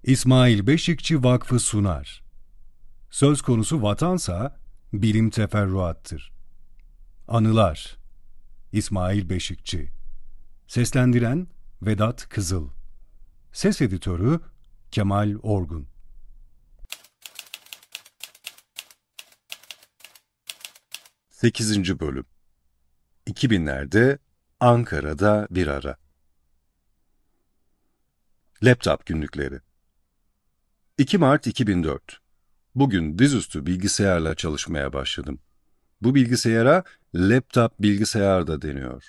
İsmail Beşikçi Vakfı sunar. Söz konusu vatansa bilim teferruattır. Anılar. İsmail Beşikçi. Seslendiren Vedat Kızıl. Ses editörü Kemal Orgun. Sekizinci Bölüm 2000'lerde Ankara'da bir ara. Laptop günlükleri 2 Mart 2004. Bugün dizüstü bilgisayarla çalışmaya başladım. Bu bilgisayara laptop bilgisayar da deniyor.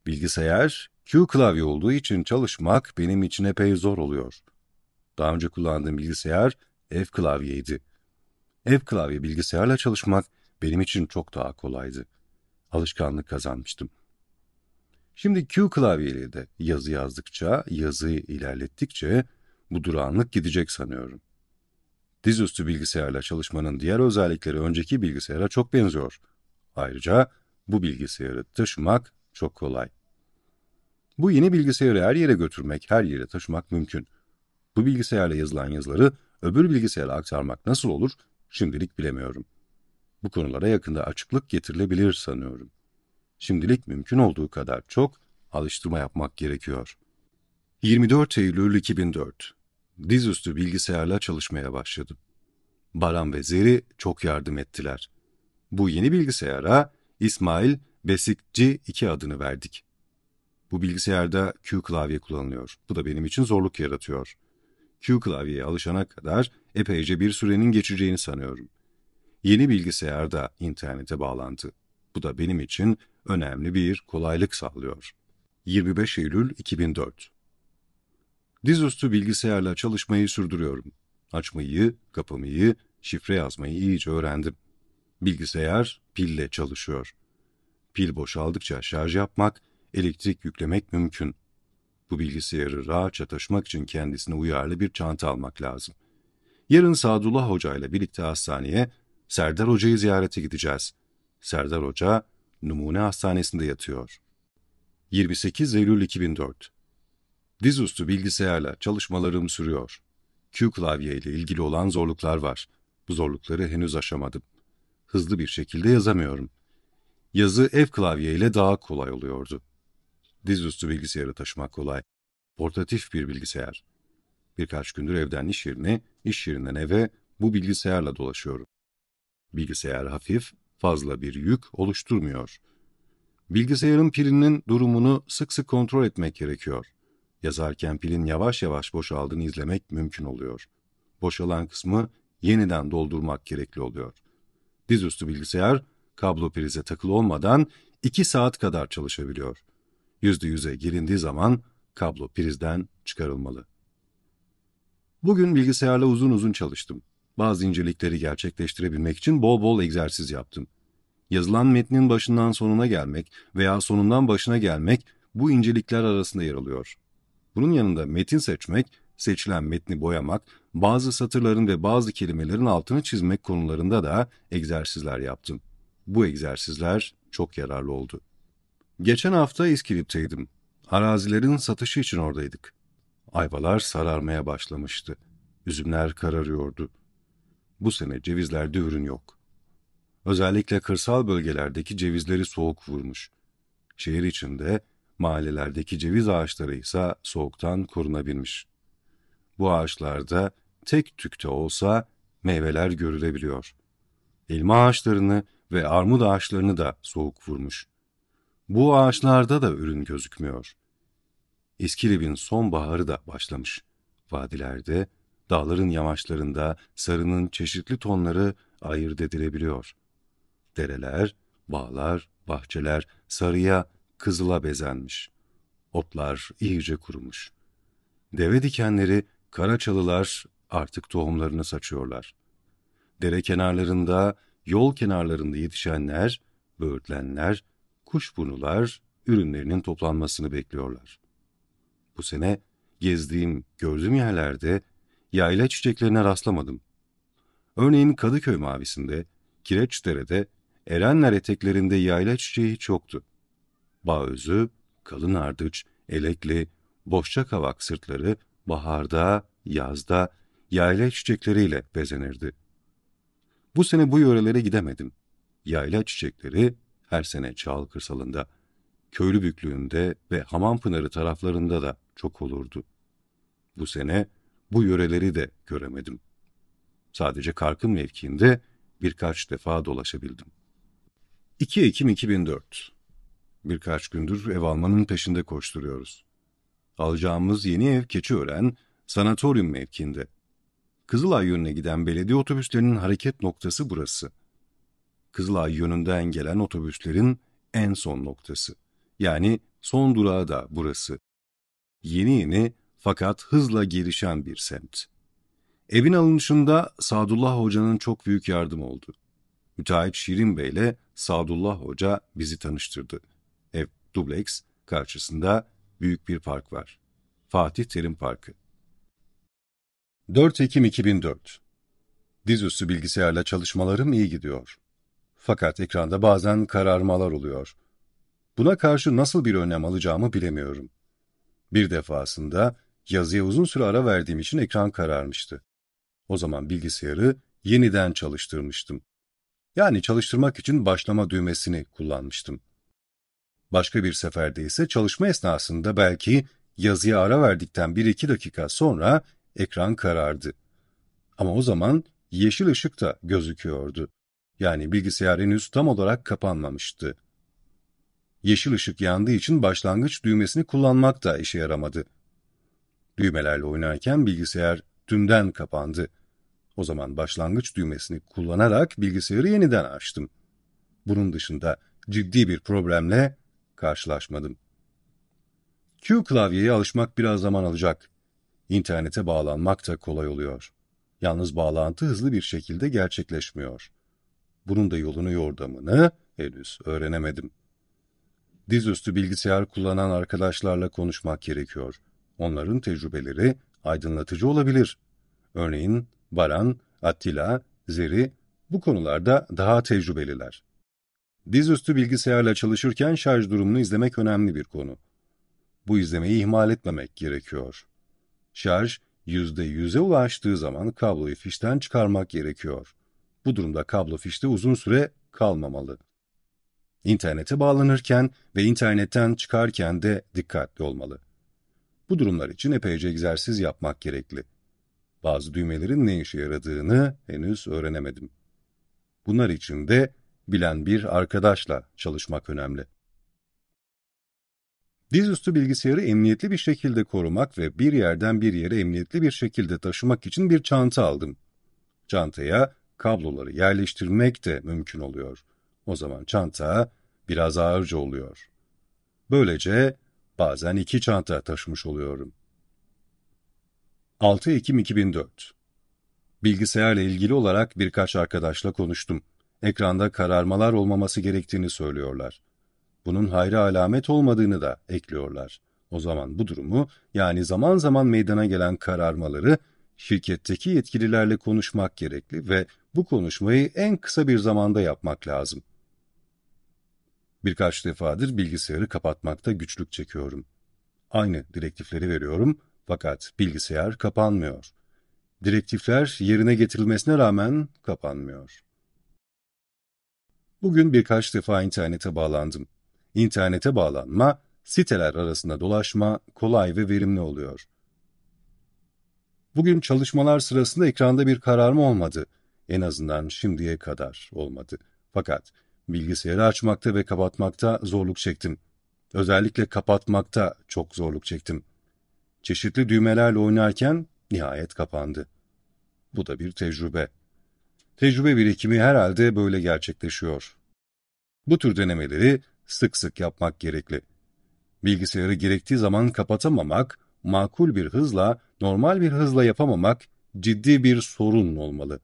Bilgisayar, Q klavye olduğu için çalışmak benim için epey zor oluyor. Daha önce kullandığım bilgisayar F klavyeydi. F klavye bilgisayarla çalışmak benim için çok daha kolaydı. Alışkanlık kazanmıştım. Şimdi Q klavyeyle de yazı yazdıkça, yazıyı ilerlettikçe bu durağanlık gidecek sanıyorum. Dizüstü bilgisayarla çalışmanın diğer özellikleri önceki bilgisayara çok benziyor. Ayrıca bu bilgisayarı taşımak çok kolay. Bu yeni bilgisayarı her yere götürmek, her yere taşımak mümkün. Bu bilgisayarla yazılan yazıları öbür bilgisayara aktarmak nasıl olur, şimdilik bilemiyorum. Bu konulara yakında açıklık getirilebilir sanıyorum. Şimdilik mümkün olduğu kadar çok alıştırma yapmak gerekiyor. 24 Eylül 2004. Dizüstü bilgisayarla çalışmaya başladım. Baran ve Zeri çok yardım ettiler. Bu yeni bilgisayara İsmail Besikçi 2 adını verdik. Bu bilgisayarda Q klavye kullanılıyor. Bu da benim için zorluk yaratıyor. Q klavyeye alışana kadar epeyce bir sürenin geçeceğini sanıyorum. Yeni bilgisayarda internete bağlantı. Bu da benim için önemli bir kolaylık sağlıyor. 25 Eylül 2004. Dizüstü bilgisayarla çalışmayı sürdürüyorum. Açmayı, kapamayı, şifre yazmayı iyice öğrendim. Bilgisayar pille çalışıyor. Pil boşaldıkça şarj yapmak, elektrik yüklemek mümkün. Bu bilgisayarı rahatça taşımak için kendisine uyarlı bir çanta almak lazım. Yarın Sadullah Hoca ile birlikte hastaneye Serdar Hoca'yı ziyarete gideceğiz. Serdar Hoca numune hastanesinde yatıyor. 28 Eylül 2004. Dizüstü bilgisayarla çalışmalarım sürüyor. Q klavye ile ilgili olan zorluklar var. Bu zorlukları henüz aşamadım. Hızlı bir şekilde yazamıyorum. Yazı F klavye ile daha kolay oluyordu. Dizüstü bilgisayarı taşımak kolay. Portatif bir bilgisayar. Birkaç gündür evden iş yerine, iş yerinden eve bu bilgisayarla dolaşıyorum. Bilgisayar hafif, fazla bir yük oluşturmuyor. Bilgisayarın pilinin durumunu sık sık kontrol etmek gerekiyor. Yazarken pilin yavaş yavaş boşaldığını izlemek mümkün oluyor. Boşalan kısmı yeniden doldurmak gerekli oluyor. Dizüstü bilgisayar, kablo prize takılı olmadan 2 saat kadar çalışabiliyor. %100'e gelindiği zaman kablo prizden çıkarılmalı. Bugün bilgisayarla uzun uzun çalıştım. Bazı incelikleri gerçekleştirebilmek için bol bol egzersiz yaptım. Yazılan metnin başından sonuna gelmek veya sonundan başına gelmek bu incelikler arasında yer alıyor. Bunun yanında metin seçmek, seçilen metni boyamak, bazı satırların ve bazı kelimelerin altını çizmek konularında da egzersizler yaptım. Bu egzersizler çok yararlı oldu. Geçen hafta İskilip'teydim. Arazilerin satışı için oradaydık. Ayvalar sararmaya başlamıştı. Üzümler kararıyordu. Bu sene cevizlerde ürün yok. Özellikle kırsal bölgelerdeki cevizleri soğuk vurmuş. Şehir içinde mahallelerdeki ceviz ağaçları ise soğuktan korunabilmiş. Bu ağaçlarda tek tükte olsa meyveler görülebiliyor. Elma ağaçlarını ve armut ağaçlarını da soğuk vurmuş. Bu ağaçlarda da ürün gözükmüyor. İskilip'in sonbaharı da başlamış. Vadilerde, dağların yamaçlarında sarının çeşitli tonları ayırt edilebiliyor. Dereler, bağlar, bahçeler sarıya, kızıla bezenmiş. Otlar iyice kurumuş. Deve dikenleri, karaçalılar artık tohumlarını saçıyorlar. Dere kenarlarında, yol kenarlarında yetişenler, böğürtlenler, kuşburnular ürünlerinin toplanmasını bekliyorlar. Bu sene gezdiğim, gördüğüm yerlerde yayla çiçeklerine rastlamadım. Örneğin Kadıköy mavisinde, Kireçdere'de, Erenler eteklerinde yayla çiçeği hiç yoktu. Bağözü, kalın ardıç, elekli, boşça kavak sırtları baharda yazda yayla çiçekleriyle bezenirdi. Bu sene bu yörelere gidemedim. Yayla çiçekleri her sene Çağıl kırsalında, Köylü büklüğünde ve Hamampınarı taraflarında da çok olurdu. Bu sene bu yöreleri de göremedim. Sadece Karkın mevkiinde birkaç defa dolaşabildim. 2 Ekim 2004. Birkaç gündür ev almanın peşinde koşturuyoruz. Alacağımız yeni ev Keçiören, sanatoryum mevkiinde. Kızılay yönüne giden belediye otobüslerinin hareket noktası burası. Kızılay yönünden gelen otobüslerin en son noktası. Yani son durağı da burası. Yeni fakat hızla gelişen bir semt. Evin alınışında Sadullah Hoca'nın çok büyük yardımı oldu. Müteahhit Şirin Bey ile Sadullah Hoca bizi tanıştırdı. Ev dubleks, karşısında büyük bir park var. Fatih Terim Parkı. 4 Ekim 2004. Dizüstü bilgisayarla çalışmalarım iyi gidiyor. Fakat ekranda bazen kararmalar oluyor. Buna karşı nasıl bir önlem alacağımı bilemiyorum. Bir defasında yazıya uzun süre ara verdiğim için ekran kararmıştı. O zaman bilgisayarı yeniden çalıştırmıştım. Yani çalıştırmak için başlama düğmesini kullanmıştım. Başka bir seferde ise çalışma esnasında belki yazıya ara verdikten 1-2 dakika sonra ekran karardı. Ama o zaman yeşil ışık da gözüküyordu. Yani bilgisayar henüz tam olarak kapanmamıştı. Yeşil ışık yandığı için başlangıç düğmesini kullanmak da işe yaramadı. Düğmelerle oynarken bilgisayar tümden kapandı. O zaman başlangıç düğmesini kullanarak bilgisayarı yeniden açtım. Bunun dışında ciddi bir problemle karşılaşmadım. Q klavyeye alışmak biraz zaman alacak. İnternete bağlanmak da kolay oluyor. Yalnız bağlantı hızlı bir şekilde gerçekleşmiyor. Bunun da yolunu yordamını henüz öğrenemedim. Dizüstü bilgisayar kullanan arkadaşlarla konuşmak gerekiyor. Onların tecrübeleri aydınlatıcı olabilir. Örneğin Baran, Attila, Zeri bu konularda daha tecrübeliler. Dizüstü bilgisayarla çalışırken şarj durumunu izlemek önemli bir konu. Bu izlemeyi ihmal etmemek gerekiyor. Şarj %100'e ulaştığı zaman kabloyu fişten çıkarmak gerekiyor. Bu durumda kablo fişte uzun süre kalmamalı. İnternete bağlanırken ve internetten çıkarken de dikkatli olmalı. Bu durumlar için epeyce egzersiz yapmak gerekli. Bazı düğmelerin ne işe yaradığını henüz öğrenemedim. Bunlar için de bilen bir arkadaşla çalışmak önemli. Dizüstü bilgisayarı emniyetli bir şekilde korumak ve bir yerden bir yere emniyetli bir şekilde taşımak için bir çanta aldım. Çantaya kabloları yerleştirmek de mümkün oluyor. O zaman çanta biraz ağırca oluyor. Böylece bazen 2 çanta taşımış oluyorum. 6 Ekim 2004. Bilgisayarla ilgili olarak birkaç arkadaşla konuştum. Ekranda kararmalar olmaması gerektiğini söylüyorlar. Bunun hayra alamet olmadığını da ekliyorlar. O zaman bu durumu, yani zaman zaman meydana gelen kararmaları şirketteki yetkililerle konuşmak gerekli ve bu konuşmayı en kısa bir zamanda yapmak lazım. Birkaç defadır bilgisayarı kapatmakta güçlük çekiyorum. Aynı direktifleri veriyorum fakat bilgisayar kapanmıyor. Direktifler yerine getirilmesine rağmen kapanmıyor. Bugün birkaç defa internete bağlandım. İnternete bağlanma, siteler arasında dolaşma kolay ve verimli oluyor. Bugün çalışmalar sırasında ekranda bir kararma olmadı. En azından şimdiye kadar olmadı. Fakat bilgisayarı açmakta ve kapatmakta zorluk çektim. Özellikle kapatmakta çok zorluk çektim. Çeşitli düğmelerle oynarken nihayet kapandı. Bu da bir tecrübe. Tecrübe birikimi herhalde böyle gerçekleşiyor. Bu tür denemeleri sık sık yapmak gerekli. Bilgisayarı gerektiği zaman kapatamamak, makul bir hızla, normal bir hızla yapamamak ciddi bir sorun olmalı.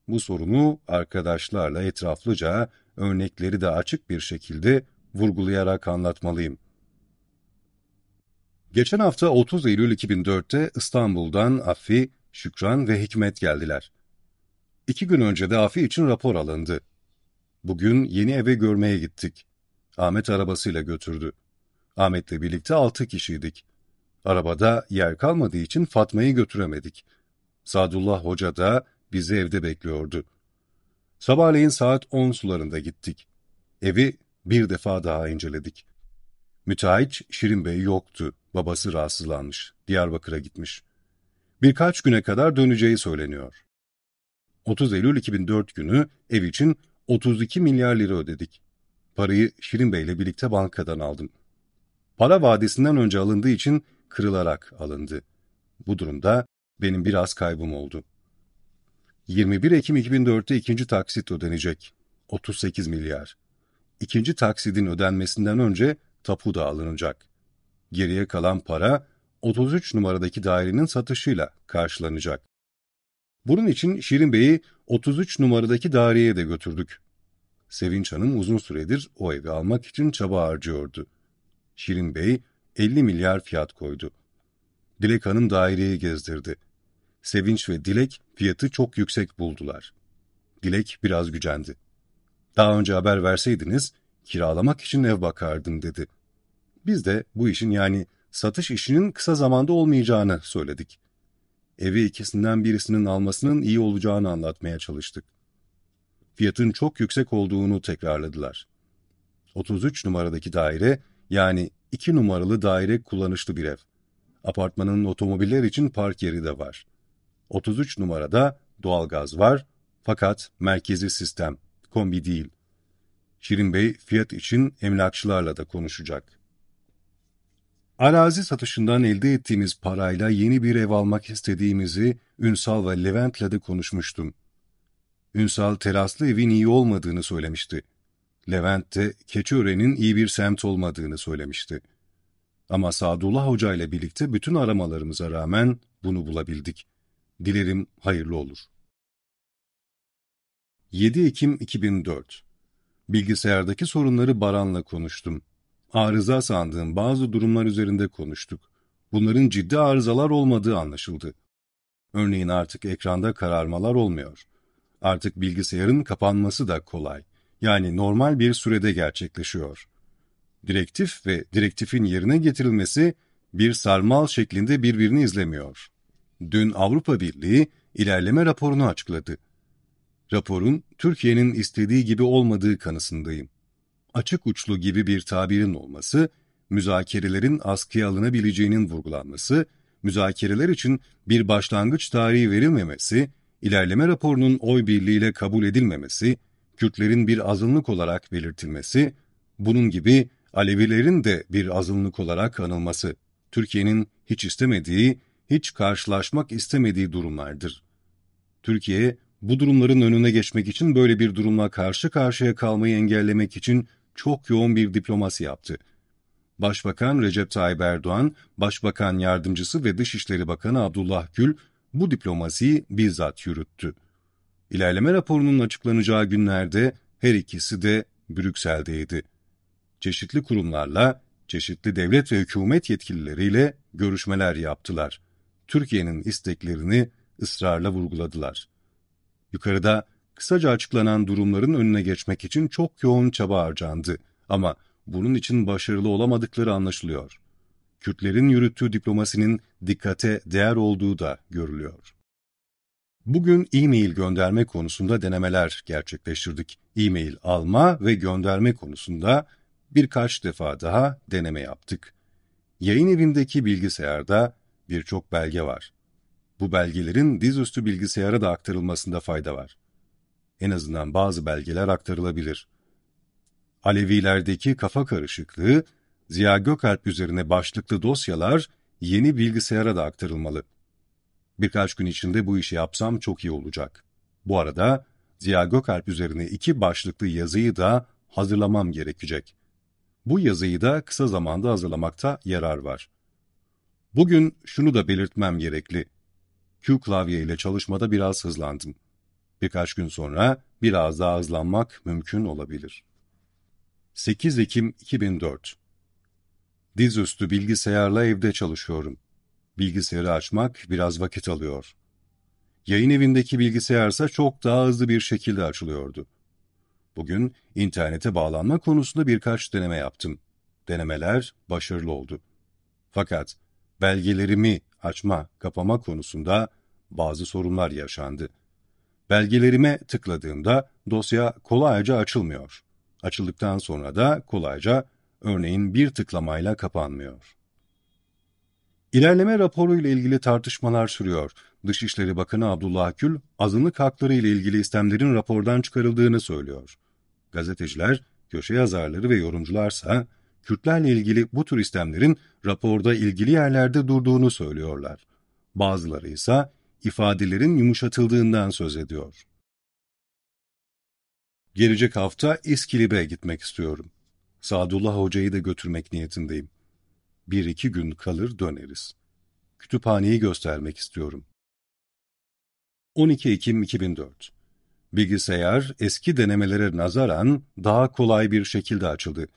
Bu sorunu arkadaşlarla etraflıca, örnekleri de açık bir şekilde vurgulayarak anlatmalıyım. Geçen hafta 30 Eylül 2004'te İstanbul'dan Afi, Şükran ve Hikmet geldiler. 2 gün önce de Afi için rapor alındı. Bugün yeni eve görmeye gittik. Ahmet arabasıyla götürdü. Ahmet'le birlikte 6 kişiydik. Arabada yer kalmadığı için Fatma'yı götüremedik. Sadullah Hoca da bizi evde bekliyordu. Sabahleyin saat 10 sularında gittik. Evi bir defa daha inceledik. Müteahhit Şirin Bey yoktu. Babası rahatsızlanmış. Diyarbakır'a gitmiş. Birkaç güne kadar döneceği söyleniyor. 30 Eylül 2004 günü ev için 32 milyar lira ödedik. Parayı Şirin Bey'le birlikte bankadan aldım. Para vadesinden önce alındığı için kırılarak alındı. Bu durumda benim biraz kaybım oldu. 21 Ekim 2004'te ikinci taksit ödenecek. 38 milyar. İkinci taksidin ödenmesinden önce tapu da alınacak. Geriye kalan para 33 numaradaki dairenin satışıyla karşılanacak. Bunun için Şirin Bey'i 33 numaradaki daireye de götürdük. Sevinç Hanım uzun süredir o evi almak için çaba harcıyordu. Şirin Bey 50 milyar fiyat koydu. Dilek Hanım daireyi gezdirdi. Sevinç ve Dilek fiyatı çok yüksek buldular. Dilek biraz gücendi. Daha önce haber verseydiniz kiralamak için ev bakardım dedi. Biz de bu işin yani satış işinin kısa zamanda olmayacağını söyledik. Evi ikisinden birisinin almasının iyi olacağını anlatmaya çalıştık. Fiyatın çok yüksek olduğunu tekrarladılar. 33 numaradaki daire yani 2 numaralı daire kullanışlı bir ev. Apartmanın otomobiller için park yeri de var. 33 numarada doğalgaz var fakat merkezi sistem, kombi değil. Şirin Bey fiyat için emlakçılarla da konuşacak. Arazi satışından elde ettiğimiz parayla yeni bir ev almak istediğimizi Ünsal ve Levent'le de konuşmuştum. Ünsal teraslı evin iyi olmadığını söylemişti. Levent de Keçiören'in iyi bir semt olmadığını söylemişti. Ama Sadullah Hoca ile birlikte bütün aramalarımıza rağmen bunu bulabildik. Dilerim hayırlı olur. 7 Ekim 2004 Bilgisayardaki sorunları Baran'la konuştum. Arıza sandığım bazı durumlar üzerinde konuştuk. Bunların ciddi arızalar olmadığı anlaşıldı. Örneğin artık ekranda kararmalar olmuyor. Artık bilgisayarın kapanması da kolay. Yani normal bir sürede gerçekleşiyor. Direktif ve direktifin yerine getirilmesi bir sarmal şeklinde birbirini izlemiyor. Dün Avrupa Birliği ilerleme raporunu açıkladı. Raporun Türkiye'nin istediği gibi olmadığı kanısındayım. Açık uçlu gibi bir tabirin olması, müzakerelerin askıya alınabileceğinin vurgulanması, müzakereler için bir başlangıç tarihi verilmemesi, ilerleme raporunun oy birliğiyle kabul edilmemesi, Kürtlerin bir azınlık olarak belirtilmesi, bunun gibi Alevilerin de bir azınlık olarak anılması, Türkiye'nin hiç istemediği, hiç karşılaşmak istemediği durumlardır. Türkiye, bu durumların önüne geçmek için böyle bir durumla karşı karşıya kalmayı engellemek için çok yoğun bir diplomasi yaptı. Başbakan Recep Tayyip Erdoğan, Başbakan Yardımcısı ve Dışişleri Bakanı Abdullah Gül bu diplomasiyi bizzat yürüttü. İlerleme raporunun açıklanacağı günlerde her ikisi de Brüksel'deydi. Çeşitli kurumlarla, çeşitli devlet ve hükümet yetkilileriyle görüşmeler yaptılar. Türkiye'nin isteklerini ısrarla vurguladılar. Yukarıda kısaca açıklanan durumların önüne geçmek için çok yoğun çaba harcandı ama bunun için başarılı olamadıkları anlaşılıyor. Kürtlerin yürüttüğü diplomasinin dikkate değer olduğu da görülüyor. Bugün e-mail gönderme konusunda denemeler gerçekleştirdik. E-mail alma ve gönderme konusunda birkaç defa daha deneme yaptık. Yayın evindeki bilgisayarda birçok belge var. Bu belgelerin dizüstü bilgisayara da aktarılmasında fayda var. En azından bazı belgeler aktarılabilir. Alevilerdeki kafa karışıklığı, Ziya Gökalp üzerine başlıklı dosyalar yeni bilgisayara da aktarılmalı. Birkaç gün içinde bu işi yapsam çok iyi olacak. Bu arada Ziya Gökalp üzerine 2 başlıklı yazıyı da hazırlamam gerekecek. Bu yazıyı da kısa zamanda hazırlamakta yarar var. Bugün şunu da belirtmem gerekli. Q klavye ile çalışmada biraz hızlandım. Birkaç gün sonra biraz daha hızlanmak mümkün olabilir. 8 Ekim 2004 Dizüstü bilgisayarla evde çalışıyorum. Bilgisayarı açmak biraz vakit alıyor. Yayın evindeki bilgisayarsa çok daha hızlı bir şekilde açılıyordu. Bugün internete bağlanma konusunda birkaç deneme yaptım. Denemeler başarılı oldu. Fakat belgelerimi açma, kapama konusunda bazı sorunlar yaşandı. Belgelerime tıkladığımda dosya kolayca açılmıyor. Açıldıktan sonra da kolayca, örneğin bir tıklamayla kapanmıyor. İlerleme raporu ile ilgili tartışmalar sürüyor. Dışişleri Bakanı Abdullah Gül, azınlık hakları ile ilgili istemlerin rapordan çıkarıldığını söylüyor. Gazeteciler, köşe yazarları ve yorumcularsa, Kürtlerle ilgili bu tür istemlerin raporda ilgili yerlerde durduğunu söylüyorlar. Bazıları ise ifadelerin yumuşatıldığından söz ediyor. Gelecek hafta İskilip'e gitmek istiyorum. Sadullah Hoca'yı da götürmek niyetindeyim. 1-2 gün kalır döneriz. Kütüphaneyi göstermek istiyorum. 12 Ekim 2004. Bilgisayar eski denemelere nazaran daha kolay bir şekilde açıldı.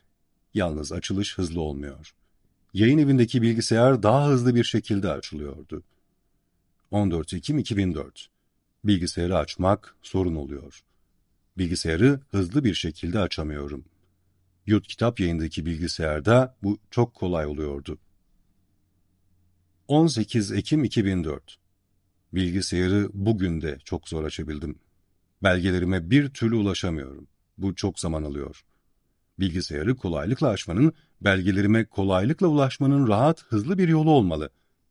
Yalnız açılış hızlı olmuyor. Yayın evindeki bilgisayar daha hızlı bir şekilde açılıyordu. 14 Ekim 2004. Bilgisayarı açmak sorun oluyor. Bilgisayarı hızlı bir şekilde açamıyorum. Yurt Kitap Yayın'daki bilgisayarda bu çok kolay oluyordu. 18 Ekim 2004. Bilgisayarı bugün de çok zor açabildim. Belgelerime bir türlü ulaşamıyorum. Bu çok zaman alıyor. Bilgisayarı kolaylıkla açmanın, belgelerime kolaylıkla ulaşmanın rahat, hızlı bir yolu olmalı.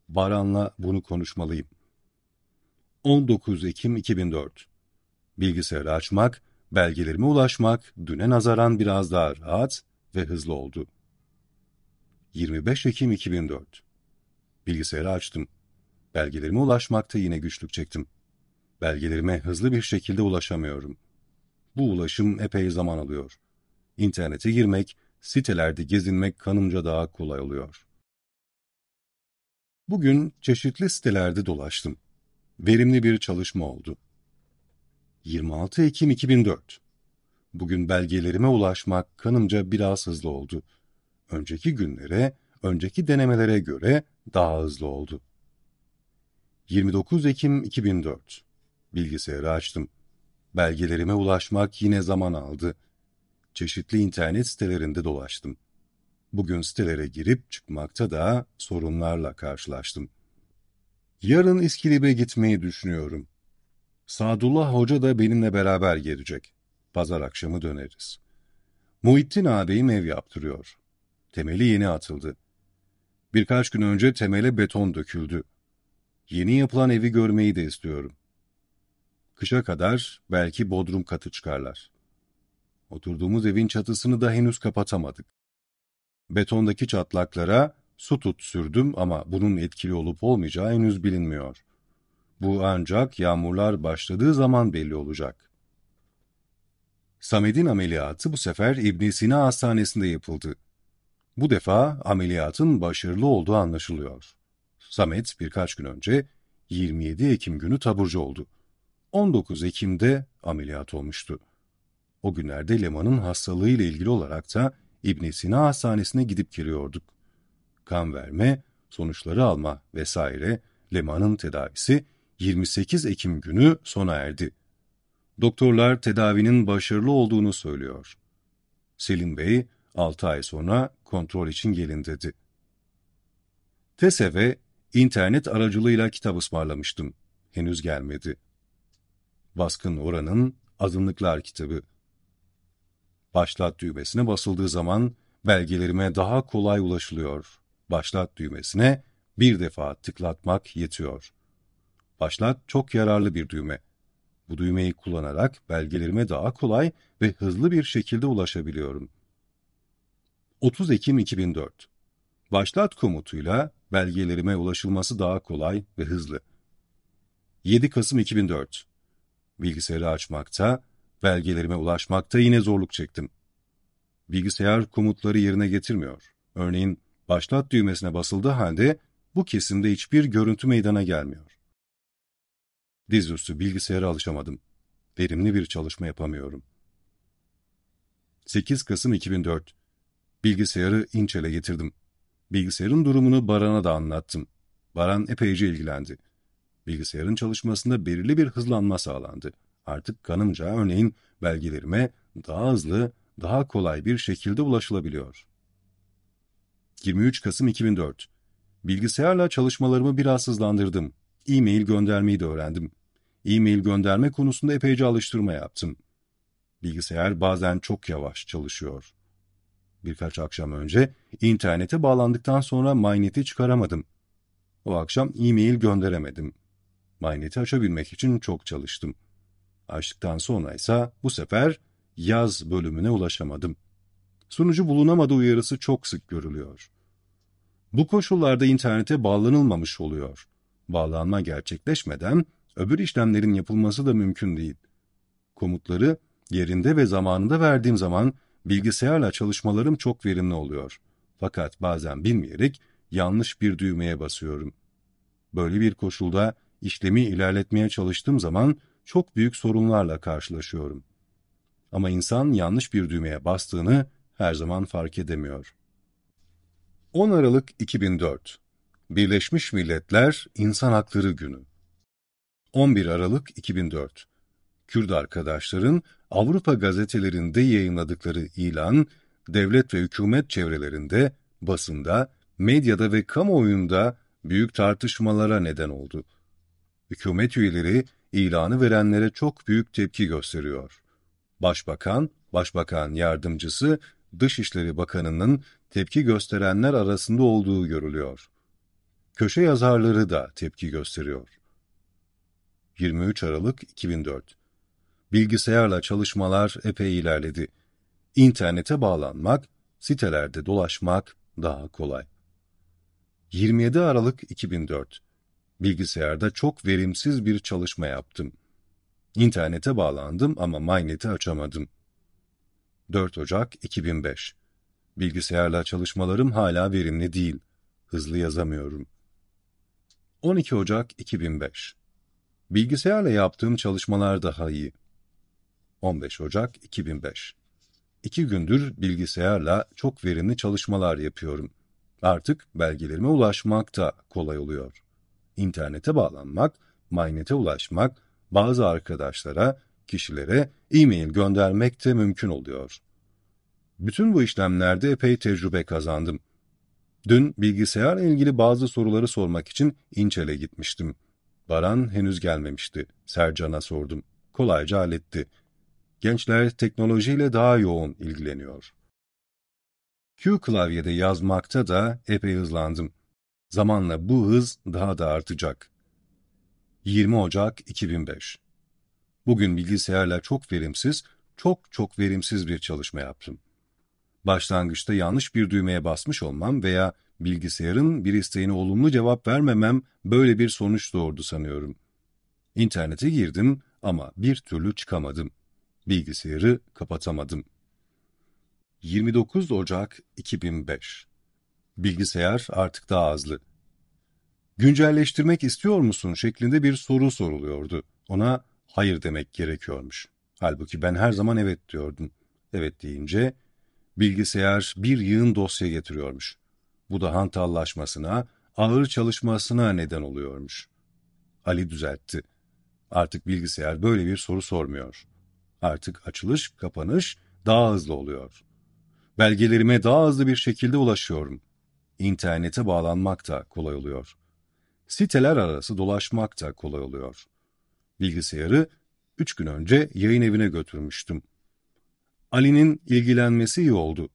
Baran'la bunu konuşmalıyım. 19 Ekim 2004. Bilgisayarı açmak, belgelerime ulaşmak düne nazaran biraz daha rahat ve hızlı oldu. 25 Ekim 2004. Bilgisayarı açtım. Belgelerime ulaşmakta yine güçlük çektim. Belgelerime hızlı bir şekilde ulaşamıyorum. Bu ulaşım epey zaman alıyor. İnternete girmek, sitelerde gezinmek kanımca daha kolay oluyor. Bugün çeşitli sitelerde dolaştım. Verimli bir çalışma oldu. 26 Ekim 2004. Bugün belgelerime ulaşmak kanımca biraz hızlı oldu. Önceki günlere, önceki denemelere göre daha hızlı oldu. 29 Ekim 2004. Bilgisayarı açtım. Belgelerime ulaşmak yine zaman aldı. Çeşitli internet sitelerinde dolaştım. Bugün sitelere girip çıkmakta da sorunlarla karşılaştım. Yarın İskilip'e gitmeyi düşünüyorum. Sadullah Hoca da benimle beraber gelecek. Pazar akşamı döneriz. Muhittin ağabeyim ev yaptırıyor. Temeli yeni atıldı. Birkaç gün önce temele beton döküldü. Yeni yapılan evi görmeyi de istiyorum. Kışa kadar belki bodrum katı çıkarlar. Oturduğumuz evin çatısını da henüz kapatamadık. Betondaki çatlaklara su tut sürdüm ama bunun etkili olup olmayacağı henüz bilinmiyor. Bu ancak yağmurlar başladığı zaman belli olacak. Samet'in ameliyatı bu sefer İbn Sina Hastanesi'nde yapıldı. Bu defa ameliyatın başarılı olduğu anlaşılıyor. Samet birkaç gün önce 27 Ekim günü taburcu oldu. 19 Ekim'de ameliyat olmuştu. O günlerde Leman'ın hastalığıyla ilgili olarak da İbn Sina Hastanesi'ne gidip geliyorduk. Kan verme, sonuçları alma vesaire Leman'ın tedavisi 28 Ekim günü sona erdi. Doktorlar tedavinin başarılı olduğunu söylüyor. Selim Bey 6 ay sonra kontrol için gelin dedi. TESEV'e internet aracılığıyla kitap ısmarlamıştım. Henüz gelmedi. Baskın Oran'ın Azınlıklar kitabı. Başlat düğmesine basıldığı zaman belgelerime daha kolay ulaşılıyor. Başlat düğmesine bir defa tıklatmak yetiyor. Başlat çok yararlı bir düğme. Bu düğmeyi kullanarak belgelerime daha kolay ve hızlı bir şekilde ulaşabiliyorum. 30 Ekim 2004. Başlat komutuyla belgelerime ulaşılması daha kolay ve hızlı. 7 Kasım 2004. Bilgisayarı açmakta, belgelerime ulaşmakta yine zorluk çektim. Bilgisayar komutları yerine getirmiyor. Örneğin başlat düğmesine basıldığı halde bu kesimde hiçbir görüntü meydana gelmiyor. Dizüstü bilgisayara alışamadım. Verimli bir çalışma yapamıyorum. 8 Kasım 2004. Bilgisayarı İnçel'e getirdim. Bilgisayarın durumunu Baran'a da anlattım. Baran epeyce ilgilendi. Bilgisayarın çalışmasında belirli bir hızlanma sağlandı. Artık kanımca örneğin belgelerime daha hızlı, daha kolay bir şekilde ulaşılabiliyor. 23 Kasım 2004. Bilgisayarla çalışmalarımı biraz hızlandırdım. E-mail göndermeyi de öğrendim. E-mail gönderme konusunda epeyce alıştırma yaptım. Bilgisayar bazen çok yavaş çalışıyor. Birkaç akşam önce internete bağlandıktan sonra MyNet'i çıkaramadım. O akşam e-mail gönderemedim. MyNet'i açabilmek için çok çalıştım. Açtıktan sonra ise bu sefer yaz bölümüne ulaşamadım. Sunucu bulunamadı uyarısı çok sık görülüyor. Bu koşullarda internete bağlanılmamış oluyor. Bağlanma gerçekleşmeden öbür işlemlerin yapılması da mümkün değil. Komutları yerinde ve zamanında verdiğim zaman bilgisayarla çalışmalarım çok verimli oluyor. Fakat bazen bilmeyerek yanlış bir düğmeye basıyorum. Böyle bir koşulda işlemi ilerletmeye çalıştığım zaman çok büyük sorunlarla karşılaşıyorum. Ama insan yanlış bir düğmeye bastığını her zaman fark edemiyor. 10 Aralık 2004 Birleşmiş Milletler İnsan Hakları Günü 11 Aralık 2004 Kürt arkadaşların Avrupa gazetelerinde yayınladıkları ilan, devlet ve hükümet çevrelerinde, basında, medyada ve kamuoyunda büyük tartışmalara neden oldu. Hükümet üyeleri ilanı verenlere çok büyük tepki gösteriyor. Başbakan, başbakan yardımcısı, Dışişleri Bakanı'nın tepki gösterenler arasında olduğu görülüyor. Köşe yazarları da tepki gösteriyor. 23 Aralık 2004 Bilgisayarla çalışmalar epey ilerledi. İnternete bağlanmak, sitelerde dolaşmak daha kolay. 27 Aralık 2004 Bilgisayarda çok verimsiz bir çalışma yaptım. İnternete bağlandım ama MyNet'i açamadım. 4 Ocak 2005 Bilgisayarla çalışmalarım hala verimli değil. Hızlı yazamıyorum. 12 Ocak 2005 Bilgisayarla yaptığım çalışmalar daha iyi. 15 Ocak 2005 2 gündür bilgisayarla çok verimli çalışmalar yapıyorum. Artık belgelerime ulaşmak da kolay oluyor. İnternete bağlanmak, MyNet'e ulaşmak, bazı arkadaşlara, kişilere e-mail göndermek de mümkün oluyor. Bütün bu işlemlerde epey tecrübe kazandım. Dün bilgisayarla ilgili bazı soruları sormak için İnçel'e gitmiştim. Baran henüz gelmemişti. Sercan'a sordum. Kolayca halletti. Gençler teknolojiyle daha yoğun ilgileniyor. Q klavyede yazmakta da epey hızlandım. Zamanla bu hız daha da artacak. 20 Ocak 2005 Bugün bilgisayarla çok verimsiz bir çalışma yaptım. Başlangıçta yanlış bir düğmeye basmış olmam veya bilgisayarın bir isteğine olumlu cevap vermemem böyle bir sonuç doğurdu sanıyorum. İnternete girdim ama bir türlü çıkamadım. Bilgisayarı kapatamadım. 29 Ocak 2005 Bilgisayar artık daha hızlı. Güncelleştirmek istiyor musun şeklinde bir soru soruluyordu. Ona hayır demek gerekiyormuş. Halbuki ben her zaman evet diyordum. Evet deyince bilgisayar bir yığın dosya getiriyormuş. Bu da hantallaşmasına, ağır çalışmasına neden oluyormuş. Ali düzeltti. Artık bilgisayar böyle bir soru sormuyor. Artık açılış, kapanış daha hızlı oluyor. Belgelerime daha hızlı bir şekilde ulaşıyorum. İnternete bağlanmak da kolay oluyor. Siteler arası dolaşmak da kolay oluyor. Bilgisayarı 3 gün önce yayın evine götürmüştüm. Ali'nin ilgilenmesi iyi oldu.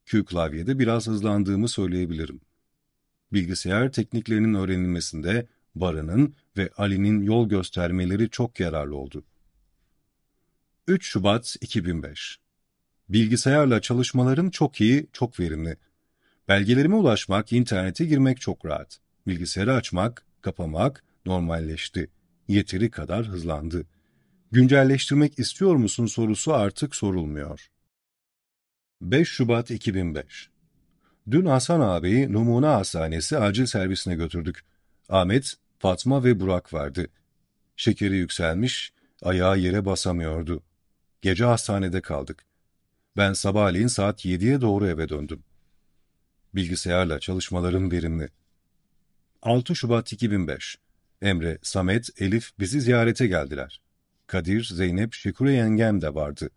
Q klavyede biraz hızlandığımı söyleyebilirim. Bilgisayar tekniklerinin öğrenilmesinde Baran'ın ve Ali'nin yol göstermeleri çok yararlı oldu. 3 Şubat 2005 Bilgisayarla çalışmalarım çok iyi, çok verimli. Belgelerime ulaşmak, internete girmek çok rahat. Bilgisayarı açmak, kapamak normalleşti. Yeteri kadar hızlandı. Güncelleştirmek istiyor musun sorusu artık sorulmuyor. 5 Şubat 2005 Dün Hasan ağabeyi Numune Hastanesi acil servisine götürdük. Ahmet, Fatma ve Burak vardı. Şekeri yükselmiş, ayağı yere basamıyordu. Gece hastanede kaldık. Ben sabahleyin saat 7'ye doğru eve döndüm. Bilgisayarla çalışmalarım verimli. 6 Şubat 2005 Emre, Samet, Elif bizi ziyarete geldiler. Kadir, Zeynep, Şekure yengem de vardı.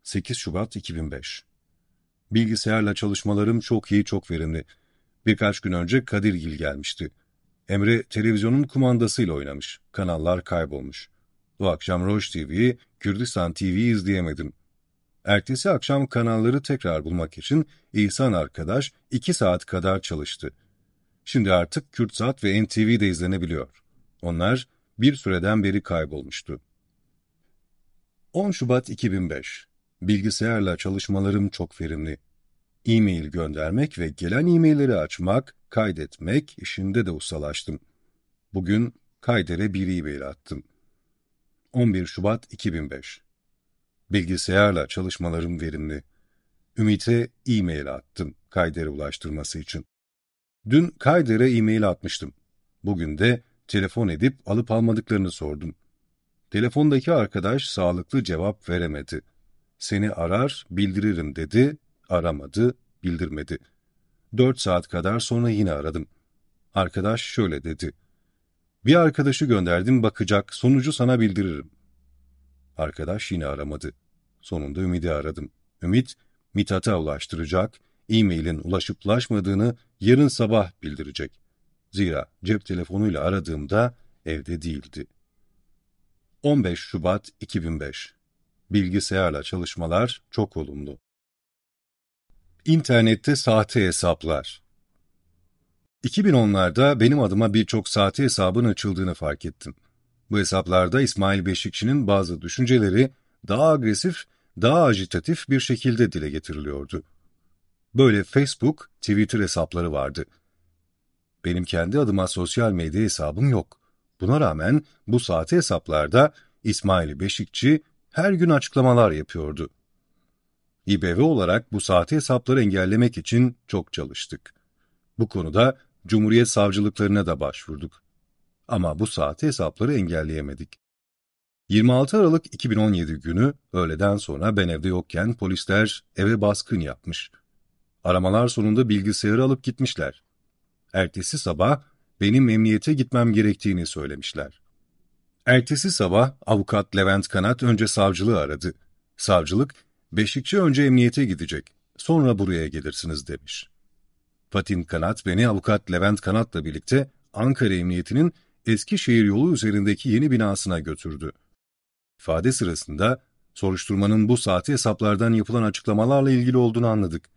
8 Şubat 2005 Bilgisayarla çalışmalarım çok iyi, çok verimli. Birkaç gün önce Kadirgil gelmişti. Emre televizyonun kumandasıyla oynamış. Kanallar kaybolmuş. O akşam Roj TV'yi, Kürdistan TV'yi izleyemedim. Ertesi akşam kanalları tekrar bulmak için İhsan arkadaş 2 saat kadar çalıştı. Şimdi artık Kürtsat ve NTV'de izlenebiliyor. Onlar bir süreden beri kaybolmuştu. 10 Şubat 2005. Bilgisayarla çalışmalarım çok verimli. E-mail göndermek ve gelen e-mailleri açmak, kaydetmek işinde de ustalaştım. Bugün Kayder'e bir e-mail attım. 11 Şubat 2005. Bilgisayarla çalışmalarım verimli. Ümit'e e-mail attım Kayder'e ulaştırması için. Dün Kayder'e e-mail atmıştım. Bugün de telefon edip alıp almadıklarını sordum. Telefondaki arkadaş sağlıklı cevap veremedi. Seni arar, bildiririm dedi, aramadı, bildirmedi. 4 saat kadar sonra yine aradım. Arkadaş şöyle dedi. Bir arkadaşı gönderdim bakacak, sonucu sana bildiririm. Arkadaş yine aramadı. Sonunda Ümit'i aradım. Ümit, Mithat'a ulaştıracak, e-mailin ulaşıp ulaşmadığını yarın sabah bildirecek. Zira cep telefonuyla aradığımda evde değildi. 15 Şubat 2005. Bilgisayarla çalışmalar çok olumlu. İnternette sahte hesaplar. 2010'larda benim adıma birçok sahte hesabın açıldığını fark ettim. Bu hesaplarda İsmail Beşikçi'nin bazı düşünceleri daha agresif, daha ajitatif bir şekilde dile getiriliyordu. Böyle Facebook, Twitter hesapları vardı. Benim kendi adıma sosyal medya hesabım yok. Buna rağmen bu sahte hesaplarda İsmail Beşikçi her gün açıklamalar yapıyordu. İBB olarak bu sahte hesapları engellemek için çok çalıştık. Bu konuda Cumhuriyet savcılıklarına da başvurduk. Ama bu sahte hesapları engelleyemedik. 26 Aralık 2017 günü öğleden sonra ben evde yokken polisler eve baskın yapmış. Aramalar sonunda bilgisayarı alıp gitmişler. Ertesi sabah benim emniyete gitmem gerektiğini söylemişler. Ertesi sabah avukat Levent Kanat önce savcılığı aradı. Savcılık, Beşikçi önce emniyete gidecek, sonra buraya gelirsiniz demiş. Fatin Kanat beni avukat Levent Kanat'la birlikte Ankara Emniyeti'nin Eskişehir yolu üzerindeki yeni binasına götürdü. İfade sırasında soruşturmanın bu sahte hesaplardan yapılan açıklamalarla ilgili olduğunu anladık.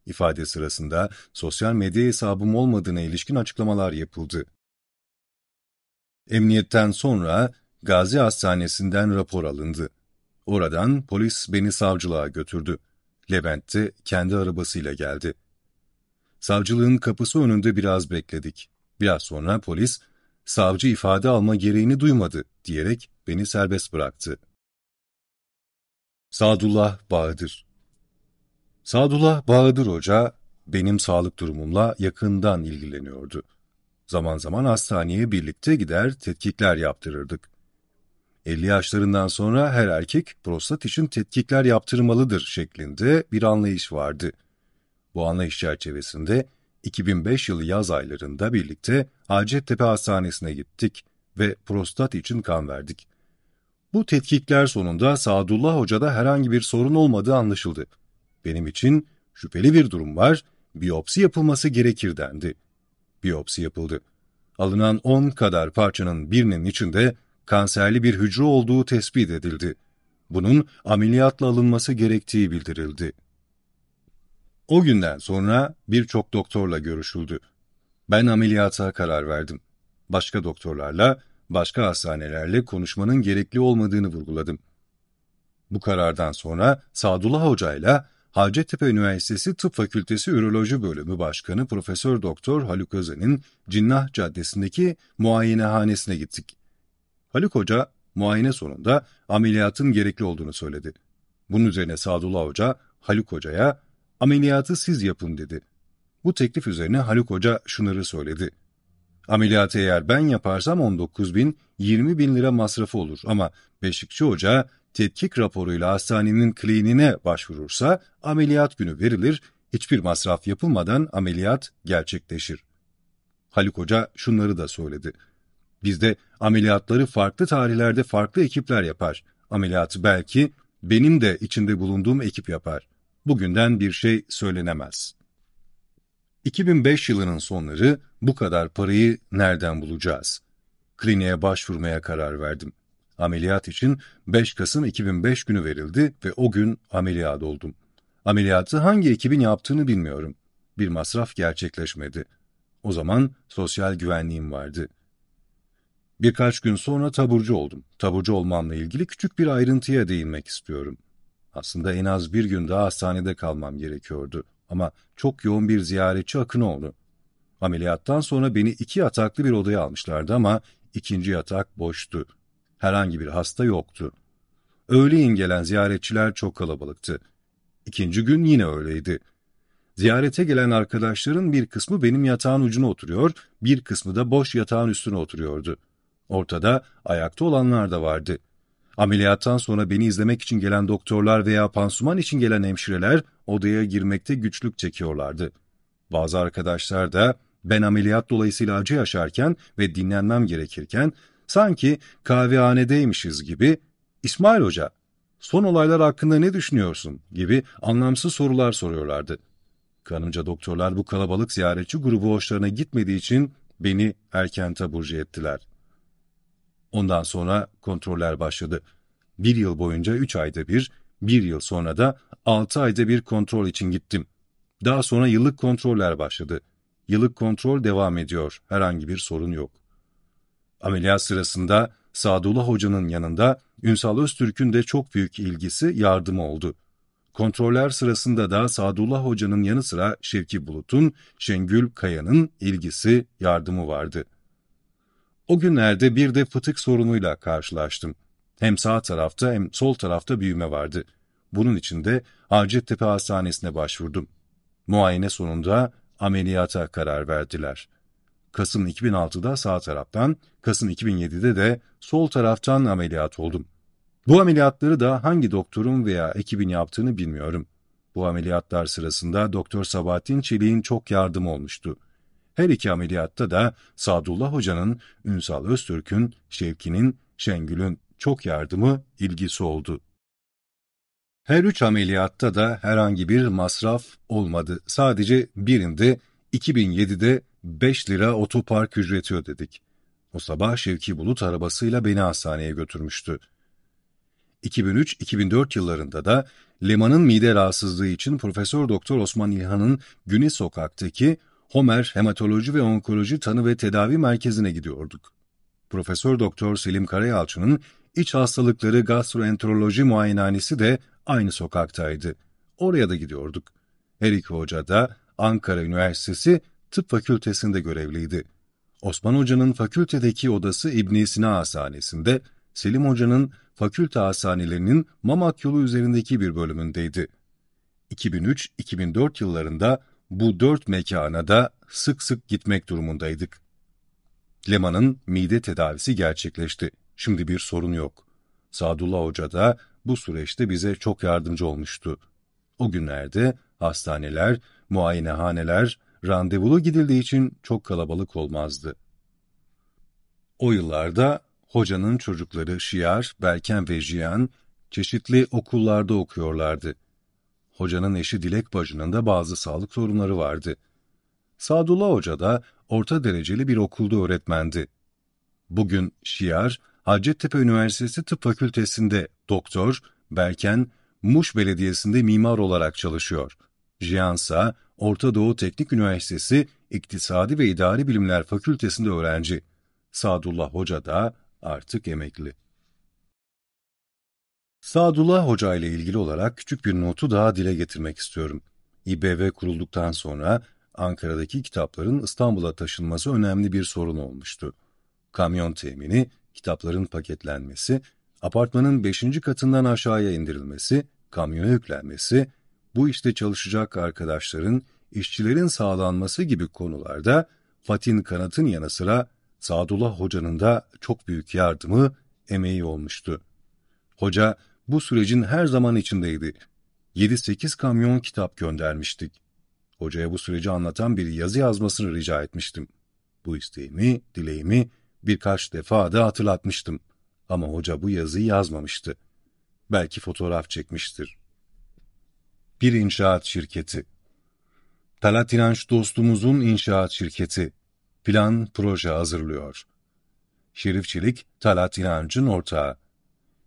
İfade sırasında sosyal medya hesabım olmadığına ilişkin açıklamalar yapıldı. Emniyetten sonra Gazi Hastanesi'nden rapor alındı. Oradan polis beni savcılığa götürdü. Levent de kendi arabasıyla geldi. Savcılığın kapısı önünde biraz bekledik. Biraz sonra polis, savcı ifade alma gereğini duymadı diyerek beni serbest bıraktı. Sadullah Bahadır. Sadullah Bahadır Hoca, benim sağlık durumumla yakından ilgileniyordu. Zaman zaman hastaneye birlikte gider, tetkikler yaptırırdık. 50 yaşlarından sonra her erkek prostat için tetkikler yaptırmalıdır şeklinde bir anlayış vardı. Bu anlayış çerçevesinde 2005 yılı yaz aylarında birlikte Hacettepe Hastanesi'ne gittik ve prostat için kan verdik. Bu tetkikler sonunda Sadullah Hoca'da herhangi bir sorun olmadığı anlaşıldı. Benim için şüpheli bir durum var, biyopsi yapılması gerekir dendi. Biyopsi yapıldı. Alınan 10 kadar parçanın birinin içinde kanserli bir hücre olduğu tespit edildi. Bunun ameliyatla alınması gerektiği bildirildi. O günden sonra birçok doktorla görüşüldü. Ben ameliyata karar verdim. Başka doktorlarla, başka hastanelerle konuşmanın gerekli olmadığını vurguladım. Bu karardan sonra Sadullah Hoca ile Hacettepe Üniversitesi Tıp Fakültesi Üroloji Bölümü Başkanı Profesör Doktor Haluk Özen'in Cinnah Caddesi'ndeki muayenehanesine gittik. Haluk Hoca muayene sonunda ameliyatın gerekli olduğunu söyledi. Bunun üzerine Sadullah Hoca Haluk Hoca'ya ameliyatı siz yapın dedi. Bu teklif üzerine Haluk Hoca şunları söyledi. Ameliyatı eğer ben yaparsam 19 bin, 20 bin lira masrafı olur ama Beşikçi Hoca tetkik raporuyla hastanenin kliniğine başvurursa ameliyat günü verilir, hiçbir masraf yapılmadan ameliyat gerçekleşir. Haluk Hoca şunları da söyledi. Bizde ameliyatları farklı tarihlerde farklı ekipler yapar. Ameliyatı belki benim de içinde bulunduğum ekip yapar. Bugünden bir şey söylenemez. 2005 yılının sonları bu kadar parayı nereden bulacağız? Kliniğe başvurmaya karar verdim. Ameliyat için 5 Kasım 2005 günü verildi ve o gün ameliyat oldum. Ameliyatı hangi ekibin yaptığını bilmiyorum. Bir masraf gerçekleşmedi. O zaman sosyal güvenliğim vardı. Birkaç gün sonra taburcu oldum. Taburcu olmamla ilgili küçük bir ayrıntıya değinmek istiyorum. Aslında en az bir gün daha hastanede kalmam gerekiyordu. Ama çok yoğun bir ziyaretçi akını oldu. Ameliyattan sonra beni 2 yataklı bir odaya almışlardı ama 2. yatak boştu. Herhangi bir hasta yoktu. Öğleyin gelen ziyaretçiler çok kalabalıktı. 2. gün yine öyleydi. Ziyarete gelen arkadaşların bir kısmı benim yatağın ucuna oturuyor, bir kısmı da boş yatağın üstüne oturuyordu. Ortada ayakta olanlar da vardı. Ameliyattan sonra beni izlemek için gelen doktorlar veya pansuman için gelen hemşireler odaya girmekte güçlük çekiyorlardı. Bazı arkadaşlar da ben ameliyat dolayısıyla acı yaşarken ve dinlenmem gerekirken sanki kahvehanedeymişiz gibi "İsmail Hoca, son olaylar hakkında ne düşünüyorsun?" gibi anlamsız sorular soruyorlardı. Kanımca doktorlar bu kalabalık ziyaretçi grubu hoşlarına gitmediği için beni erken taburcu ettiler. Ondan sonra kontroller başladı. 1 yıl boyunca 3 ayda bir yıl sonra da 6 ayda bir kontrol için gittim. Daha sonra yıllık kontroller başladı. Yıllık kontrol devam ediyor, herhangi bir sorun yok. Ameliyat sırasında Sadullah Hoca'nın yanında Ünsal Öztürk'ün de çok büyük ilgisi, yardımı oldu. Kontroller sırasında da Sadullah Hoca'nın yanı sıra Şevki Bulut'un, Şengül Kaya'nın ilgisi, yardımı vardı. O günlerde bir de fıtık sorunuyla karşılaştım. Hem sağ tarafta hem sol tarafta büyüme vardı. Bunun için de Hacettepe Hastanesi'ne başvurdum. Muayene sonunda ameliyata karar verdiler. Kasım 2006'da sağ taraftan, Kasım 2007'de de sol taraftan ameliyat oldum. Bu ameliyatları da hangi doktorun veya ekibin yaptığını bilmiyorum. Bu ameliyatlar sırasında Doktor Sabahattin Çelik'in çok yardımı olmuştu. Her iki ameliyatta da Sadullah Hoca'nın, Ünsal Öztürk'ün, Şevki'nin, Şengül'ün çok yardımı, ilgisi oldu. Her 3 ameliyatta da herhangi bir masraf olmadı. Sadece birinde 2007'de 5 lira otopark ücreti ödedik. O sabah Şevki Bulut arabasıyla beni hastaneye götürmüştü. 2003-2004 yıllarında da Leman'ın mide rahatsızlığı için Profesör Doktor Osman İlhan'ın Güneş Sokak'taki Homer Hematoloji ve Onkoloji Tanı ve Tedavi Merkezi'ne gidiyorduk. Profesör Doktor Selim Karayalçı'nın iç hastalıkları gastroenteroloji muayenehanesi de aynı sokaktaydı. Oraya da gidiyorduk. Her iki hoca da Ankara Üniversitesi Tıp Fakültesi'nde görevliydi. Osman Hoca'nın fakültedeki odası İbn Sina Hastanesi'nde, Selim Hoca'nın fakülte hastanelerinin Mamak yolu üzerindeki bir bölümündeydi. 2003-2004 yıllarında bu 4 mekana da sık sık gitmek durumundaydık. Leman'ın mide tedavisi gerçekleşti. Şimdi bir sorun yok. Sadullah Hoca da bu süreçte bize çok yardımcı olmuştu. O günlerde hastaneler, muayenehaneler, randevulu gidildiği için çok kalabalık olmazdı. O yıllarda hocanın çocukları Şiar, Berken ve Jiyan çeşitli okullarda okuyorlardı. Hocanın eşi Dilek bacının da bazı sağlık sorunları vardı. Sadullah Hoca da orta dereceli bir okulda öğretmendi. Bugün Şiar, Hacettepe Üniversitesi Tıp Fakültesi'nde doktor, Berken, Muş Belediyesi'nde mimar olarak çalışıyor. Jiyan ise Orta Doğu Teknik Üniversitesi İktisadi ve İdari Bilimler Fakültesi'nde öğrenci. Sadullah Hoca da artık emekli. Sadullah Hoca ile ilgili olarak küçük bir notu daha dile getirmek istiyorum. İBB kurulduktan sonra Ankara'daki kitapların İstanbul'a taşınması önemli bir sorun olmuştu. Kamyon temini, kitapların paketlenmesi, apartmanın 5. katından aşağıya indirilmesi, kamyona yüklenmesi, bu işte çalışacak arkadaşların, işçilerin sağlanması gibi konularda Fatih Kanat'ın yanı sıra Sadullah Hoca'nın da çok büyük yardımı, emeği olmuştu. Hoca bu sürecin her zaman içindeydi. 7-8 kamyon kitap göndermiştik. Hocaya bu süreci anlatan bir yazı yazmasını rica etmiştim. Bu isteğimi, dileğimi birkaç defa da hatırlatmıştım. Ama hoca bu yazıyı yazmamıştı. Belki fotoğraf çekmiştir. Bir inşaat şirketi. Talat İnanç dostumuzun inşaat şirketi plan proje hazırlıyor. Şerif Çelik, Talat İnanç'ın ortağı.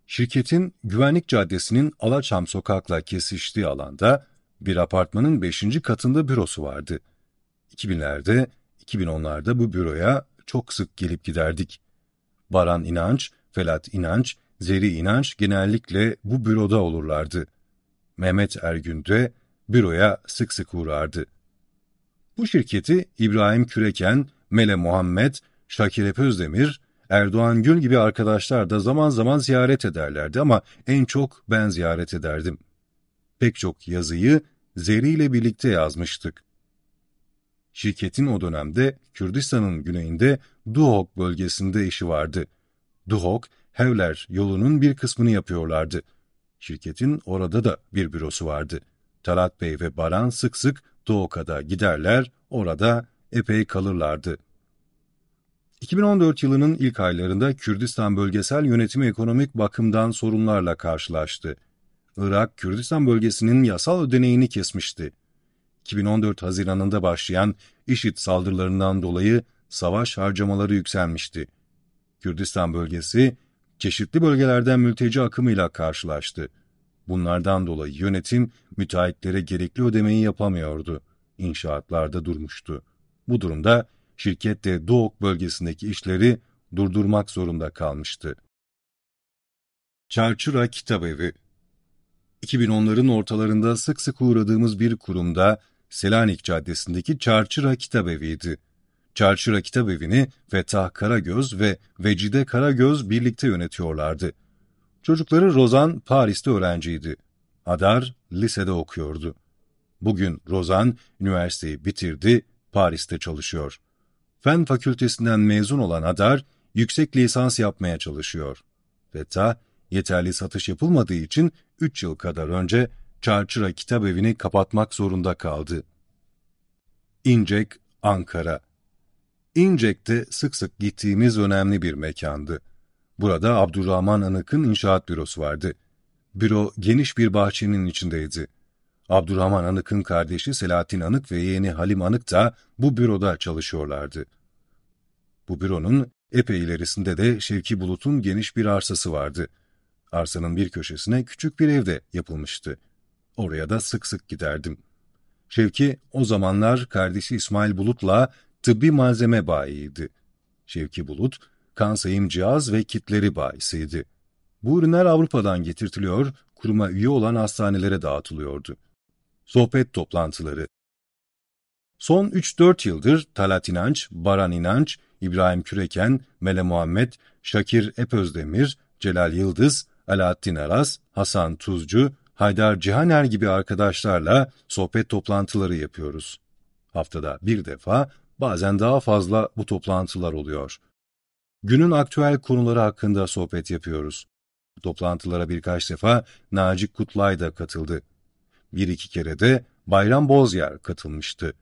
Şirketin Güvenlik Caddesi'nin Alaçam Sokak'la kesiştiği alanda bir apartmanın 5. katında bürosu vardı. 2000'lerde, 2010'larda bu büroya çok sık gelip giderdik. Baran İnanç, Felat İnanç, Zeri İnanç genellikle bu büroda olurlardı. Mehmet Ergün de büroya sık sık uğrardı. Bu şirketi İbrahim Küreken, Mele Muhammed, Şakir Özdemir, Erdoğan Gül gibi arkadaşlar da zaman zaman ziyaret ederlerdi ama en çok ben ziyaret ederdim. Pek çok yazıyı Zeri ile birlikte yazmıştık. Şirketin o dönemde Kürdistan'ın güneyinde Duhok bölgesinde işi vardı. Duhok, Hevler yolunun bir kısmını yapıyorlardı. Şirketin orada da bir bürosu vardı. Talat Bey ve Baran sık sık Duhok'a giderler, orada epey kalırlardı. 2014 yılının ilk aylarında Kürdistan bölgesel yönetimi ekonomik bakımdan sorunlarla karşılaştı. Irak, Kürdistan bölgesinin yasal ödeneğini kesmişti. 2014 Haziran'ında başlayan IŞİD saldırılarından dolayı savaş harcamaları yükselmişti. Kürdistan bölgesi, çeşitli bölgelerden mülteci akımıyla karşılaştı. Bunlardan dolayı yönetim, müteahhitlere gerekli ödemeyi yapamıyordu. İnşaatlarda durmuştu. Bu durumda şirket de Doğuk bölgesindeki işleri durdurmak zorunda kalmıştı. Çarçıra Kitabevi 2010'ların ortalarında sık sık uğradığımız bir kurumda Selanik Caddesi'ndeki Çarçıra Kitabevi'ydi. Çarçıra Kitabevi'ni Fettah Karagöz ve Vecide Karagöz birlikte yönetiyorlardı. Çocukları Rozan Paris'te öğrenciydi. Adar lisede okuyordu. Bugün Rozan üniversiteyi bitirdi, Paris'te çalışıyor. Fen fakültesinden mezun olan Adar yüksek lisans yapmaya çalışıyor. Fettah yeterli satış yapılmadığı için 3 yıl kadar önce Çarçıra Kitabevi'ni kapatmak zorunda kaldı. İncek, Ankara. İncek'te sık sık gittiğimiz önemli bir mekandı. Burada Abdurrahman Anık'ın inşaat bürosu vardı. Büro geniş bir bahçenin içindeydi. Abdurrahman Anık'ın kardeşi Selahattin Anık ve yeğeni Halim Anık da bu büroda çalışıyorlardı. Bu büronun epey ilerisinde de Şevki Bulut'un geniş bir arsası vardı. Arsanın bir köşesine küçük bir ev de yapılmıştı. Oraya da sık sık giderdim. Şevki o zamanlar kardeşi İsmail Bulut'la tıbbi malzeme bayiydi. Şevki Bulut, kan sayım cihaz ve kitleri bayisiydi. Bu ürünler Avrupa'dan getirtiliyor, kuruma üye olan hastanelere dağıtılıyordu. Sohbet toplantıları. Son 3-4 yıldır Talat İnanç, Baran İnanç, İbrahim Küreken, Mele Muhammed, Şakir Özdemir, Celal Yıldız, Alaaddin Aras, Hasan Tuzcu, Haydar Cihaner gibi arkadaşlarla sohbet toplantıları yapıyoruz. Haftada bir defa, bazen daha fazla bu toplantılar oluyor. Günün aktüel konuları hakkında sohbet yapıyoruz. Toplantılara birkaç defa Naci Kutlay da katıldı. Bir iki kere de Bayram Bozyer katılmıştı.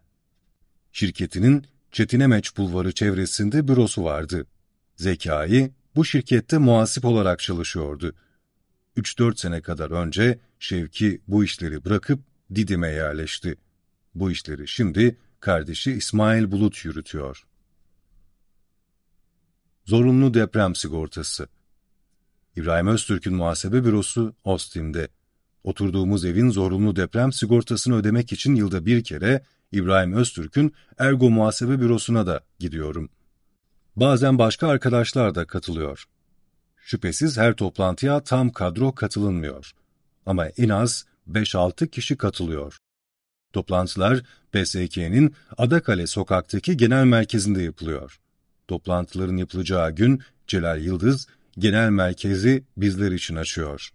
Şirketinin Çetinemeç Bulvarı çevresinde bürosu vardı. Zekai bu şirkette muhasip olarak çalışıyordu. 3-4 sene kadar önce Şevki bu işleri bırakıp Didim'e yerleşti. Bu işleri şimdi kardeşi İsmail Bulut yürütüyor. Zorunlu deprem sigortası. İbrahim Öztürk'ün muhasebe bürosu Ostim'de. Oturduğumuz evin zorunlu deprem sigortasını ödemek için yılda bir kere İbrahim Öztürk'ün Ergo Muhasebe Bürosu'na da gidiyorum. Bazen başka arkadaşlar da katılıyor. Şüphesiz her toplantıya tam kadro katılınmıyor. Ama en az 5-6 kişi katılıyor. Toplantılar PSK'nin Adakale sokaktaki genel merkezinde yapılıyor. Toplantıların yapılacağı gün Celal Yıldız genel merkezi bizler için açıyor.